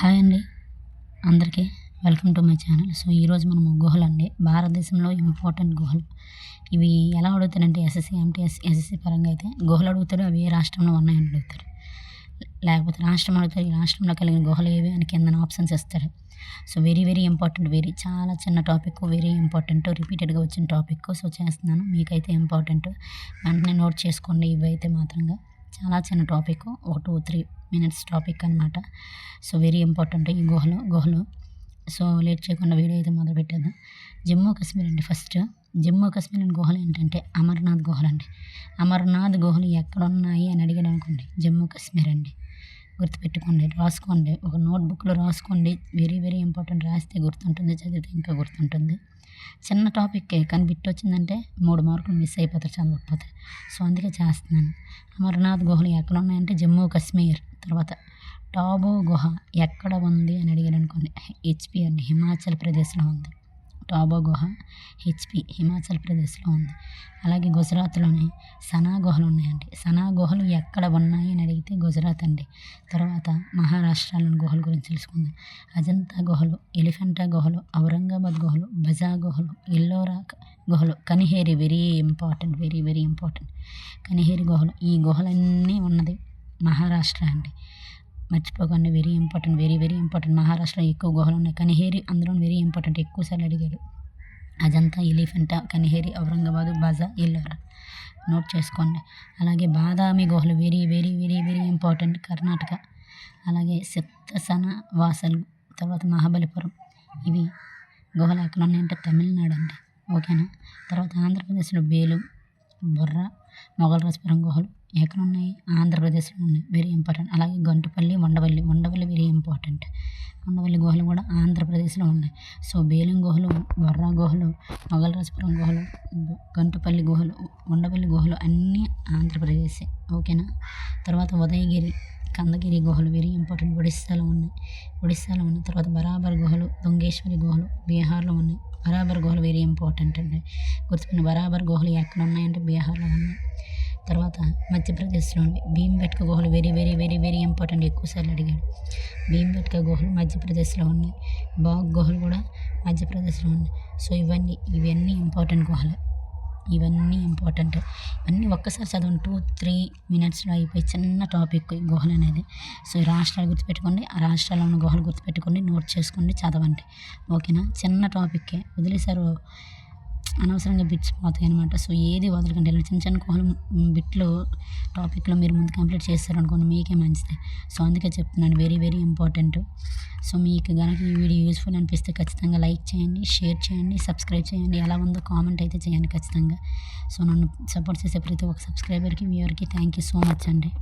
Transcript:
Hi అండి అందరికీ welcome to my channel. So ఈరోజు మనము గుహలు అండి, భారతదేశంలో ఇంపార్టెంట్ గుహలు. ఇవి ఎలా అడుగుతారంటే ఎస్ఎస్సి, ఎంటీఎస్, ఎస్ఎస్సి పరంగా అయితే గుహలు అడుగుతారు. అవి ఏ రాష్ట్రంలో ఉన్నాయని అడుగుతారు, లేకపోతే రాష్ట్రం అడుగుతారు. ఈ రాష్ట్రంలో కలిగిన గుహలు ఏవి అని కింద ఆప్షన్స్ ఇస్తారు. సో వెరీ వెరీ ఇంపార్టెంట్, చాలా చిన్న టాపిక్, వెరీ ఇంపార్టెంట్, రిపీటెడ్గా వచ్చిన టాపిక్. సో చేస్తున్నాను, మీకైతే ఇంపార్టెంట్, వెంటనే నోట్ చేసుకోండి. ఇవైతే మాత్రంగా చాలా చిన్న టాపిక్, 1-3 minutes టాపిక్ అనమాట. సో వెరీ ఇంపార్టెంట్ ఈ గుహలు. సో లేట్ చేయకుండా వీడియో అయితే మొదలు పెట్టేద్దాం. జమ్మూ కాశ్మీర్ అండి. ఫస్ట్ జమ్మూ కాశ్మీర్ గుహలు ఏంటంటే అమర్నాథ్ గుహలు అండి. అమర్నాథ్ గుహలు ఎక్కడ ఉన్నాయి అని అడిగాడు అనుకోండి, జమ్మూ కాశ్మీర్ అండి. గుర్తుపెట్టుకోండి, రాసుకోండి, ఒక నోట్బుక్లో రాసుకోండి. వెరీ వెరీ ఇంపార్టెంట్, రాస్తే గుర్తుంటుంది, చదివితే ఇంకా గుర్తుంటుంది. చిన్న టాపిక్కే కానీ బిట్ వచ్చిందంటే 3 మార్కులు మిస్ అయిపోతారు చదవకపోతే. సో అందుకే చేస్తున్నాను. అమర్నాథ్ గుహలు ఎక్కడ ఉన్నాయంటే జమ్మూ కాశ్మీర్. తర్వాత టాబో గుహ ఎక్కడ ఉంది అని అడిగారు అనుకోండి, హెచ్పి అండి, హిమాచల్ ప్రదేశ్లో ఉంది. టాబో గుహ హెచ్పి, హిమాచల్ ప్రదేశ్లో ఉంది. అలాగే గుజరాత్లోని సనా గుహలు ఉన్నాయండి. సనా గుహలు ఎక్కడ ఉన్నాయి అని అడిగితే గుజరాత్ అండి. తర్వాత మహారాష్ట్రలోని గుహల గురించి తెలుసుకుందాం. అజంతా గుహలు, ఎలిఫెంటా గుహలు, ఔరంగాబాద్ గుహలు, బజా గుహలు, ఎల్లోరా గుహలు, Kanheri very important, very very important, Kanheri గుహలు. ఈ గుహలన్నీ ఉన్నది మహారాష్ట్ర అండి, మర్చిపోకండి. Very important, very very important. మహారాష్ట్రలో ఎక్కువ గుహలు ఉన్నాయి. కనిహేరి అందులో వెరీ ఇంపార్టెంట్, ఎక్కువసార్లు అడిగాడు. అజంతా, ఎలిఫెంటా, కనిహేరి, ఔరంగాబాదు, బజా, ఎల్లోరా నోట్ చేసుకోండి. అలాగే బాదామి గుహలు very very very very important, Karnataka. అలాగే సప్తసన వాసల్, తర్వాత మహాబలిపురం. ఇవి గుహలు ఎక్కడ ఉన్నాయంటే తమిళనాడు అండి, ఓకేనా. తర్వాత ఆంధ్రప్రదేశ్లో బేలు, బొర్రా, మొగల్రాజపురం గుహలు ఎక్కడ ఉన్నాయి, ఆంధ్రప్రదేశ్లో ఉన్నాయి, వెరీ ఇంపార్టెంట్. అలాగే గంటుపల్లి, ఉండవల్లి వెరీ ఇంపార్టెంట్. ఉండవల్లి గుహలు కూడా ఆంధ్రప్రదేశ్లో ఉన్నాయి. సో బేలుం గుహలు, బొర్రా గుహలు, మొగల్రాజపురం గుహలు, గంటుపల్లి గుహలు, ఉండవల్లి గుహలు అన్నీ ఆంధ్రప్రదేశే, ఓకేనా. తర్వాత ఉదయగిరి, కందగిరి గుహలు వెరీ ఇంపార్టెంట్, ఒడిస్సాలో ఉన్నాయి. తర్వాత బరాబర్ గుహలు, దొంగేశ్వరి గుహలు బీహార్లో ఉన్నాయి. బరాబర్ గుహలు వెరీ ఇంపార్టెంట్ అండి, గుర్తుపెట్టుకుని. బరాబర్ గుహలు ఎక్కడ ఉన్నాయంటే బీహార్లో ఉన్నాయి. తర్వాత మధ్యప్రదేశ్లోని భీంబెట్కా గుహలు very very very very important, ఎక్కువసార్లు అడిగాడు. భీంబెట్కా గుహలు మధ్యప్రదేశ్లో ఉన్నాయి. బాగ్ గుహలు కూడా మధ్యప్రదేశ్లో ఉన్నాయి. సో ఇవన్నీ ఇంపార్టెంట్ గుహలు, ఇవన్నీ ఇంపార్టెంట్. ఇవన్నీ ఒక్కసారి చదవండి, 2-3 minutesలో అయిపోయి చిన్న టాపిక్ ఈ గుహలు అనేది. సో ఈ రాష్ట్రాలు గుర్తుపెట్టుకోండి, ఆ రాష్ట్రాల్లో ఉన్న గుహలు గుర్తుపెట్టుకోండి, నోట్ చేసుకోండి, చదవండి, ఓకేనా. చిన్న టాపిక్కే వదిలేశారు, అనవసరంగా బిట్స్ పోతాయి అనమాట. సో ఏది వదలకండి, ఇలా చిన్న చిన్న గుహలు బిట్లు టాపిక్లో మీరు ముందు కంప్లీట్ చేస్తారనుకోండి, మీకే మంచిది. సో అందుకే చెప్తున్నాను, వెరీ వెరీ ఇంపార్టెంట్. సో మీకు కనుక ఈ వీడియో యూస్ఫుల్ అనిపిస్తే ఖచ్చితంగా లైక్ చేయండి, షేర్ చేయండి, సబ్స్క్రైబ్ చేయండి. ఎలా ఉందో కామెంట్ అయితే చేయండి ఖచ్చితంగా. సో నన్ను సపోర్ట్ చేసే ప్రతి ఒక్క సబ్స్క్రైబర్కి, వ్యూవర్కి థ్యాంక్ యూ సో మచ్ అండి.